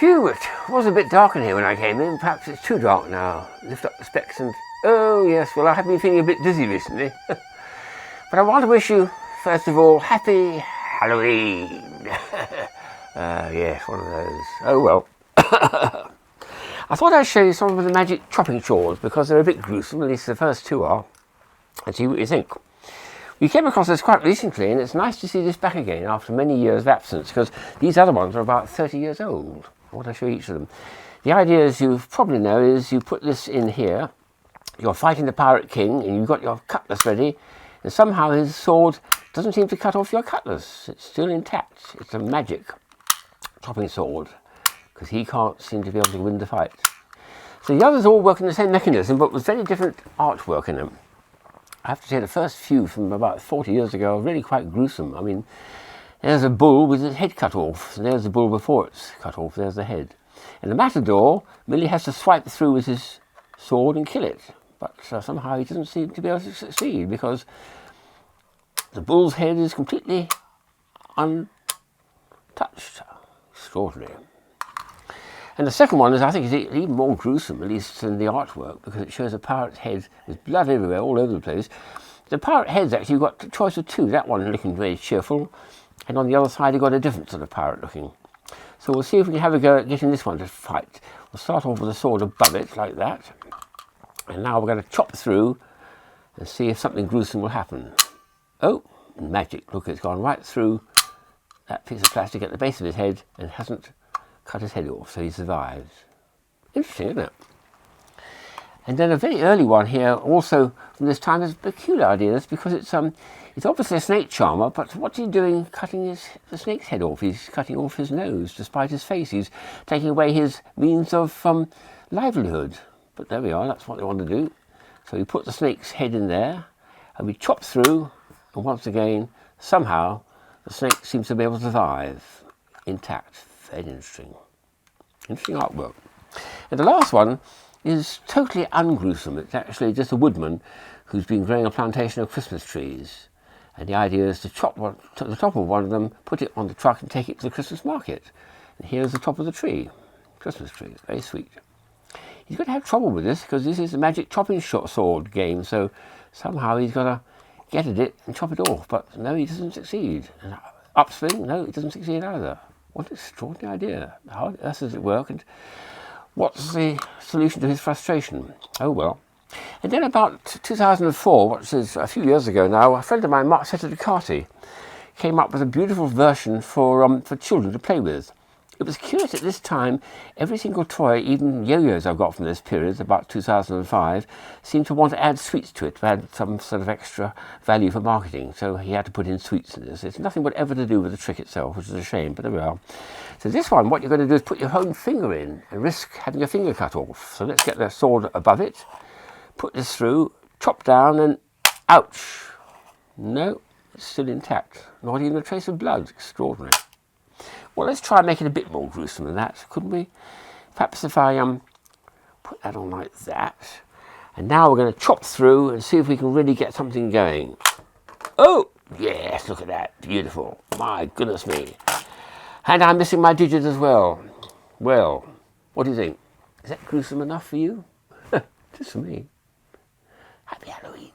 Phew, it was a bit dark in here when I came in. Perhaps it's too dark now. Lift up the specs and... Oh, yes, well, I have been feeling a bit dizzy recently. But I want to wish you, first of all, happy Halloween. Yes, one of those. Oh, well. I thought I'd show you some of the magic chopping chores because they're a bit gruesome, at least the first two are, and see what you think. We came across this quite recently, and it's nice to see this back again after many years of absence, because these other ones are about 30 years old. I want to show you each of them. The idea, as you probably know, is you put this in here, you're fighting the Pirate King, and you've got your cutlass ready, and somehow his sword doesn't seem to cut off your cutlass. It's still intact. It's a magic chopping sword, because he can't seem to be able to win the fight. So the others all work in the same mechanism, but with very different artwork in them. I have to say the first few from about 40 years ago are really quite gruesome. I mean, there's a bull with his head cut off, and there's the bull before it's cut off, there's the head. And the matador merely has to swipe through with his sword and kill it, but somehow he doesn't seem to be able to succeed because the bull's head is completely untouched. Extraordinary. And the second one is, I think, is even more gruesome, at least than the artwork, because it shows a pirate's head with blood everywhere, all over the place. The pirate heads, actually, you've got a choice of two. That one looking very cheerful, and on the other side, you've got a different sort of pirate looking. So we'll see if we can have a go at getting this one to fight. We'll start off with a sword above it, like that. And now we're going to chop through and see if something gruesome will happen. Oh, magic. Look, it's gone right through that piece of plastic at the base of his head and hasn't cut his head off, so he survives. Interesting, isn't it? And then a very early one here, also from this time, is peculiar ideas because it's obviously a snake charmer, but what's he doing cutting the snake's head off? He's cutting off his nose, despite his face. He's taking away his means of livelihood. But there we are, that's what they want to do. So we put the snake's head in there, and we chop through, and once again, somehow, the snake seems to be able to survive intact. Very interesting. Interesting artwork. And the last one is totally ungruesome. It's actually just a woodman who's been growing a plantation of Christmas trees. And the idea is to chop the top of one of them, put it on the truck and take it to the Christmas market. And here's the top of the tree. Christmas tree. Very sweet. He's going to have trouble with this because this is a magic chopping sword game. So somehow he's got to get at it and chop it off. But no, he doesn't succeed. And upswing, no, it doesn't succeed either. What an extraordinary idea. How on earth does it work? And what's the solution to his frustration? Oh, well. And then about 2004, which is a few years ago now, a friend of mine, Mark Ducati, came up with a beautiful version for children to play with. It was curious at this time, every single toy, even yo-yos I've got from this period, about 2005, seemed to want to add sweets to it, to add some sort of extra value for marketing. So he had to put in sweets in this. It's nothing whatever to do with the trick itself, which is a shame, but there we are. So this one, what you're going to do is put your own finger in and risk having your finger cut off. So let's get the sword above it, put this through, chop down, and ouch. No, it's still intact. Not even a trace of blood. Extraordinary. Well, let's try and make it a bit more gruesome than that, couldn't we? Perhaps if I put that on like that. And now we're going to chop through and see if we can really get something going. Oh, yes, look at that. Beautiful. My goodness me. And I'm missing my digit as well. Well, what do you think? Is that gruesome enough for you? Just for me. Happy Halloween.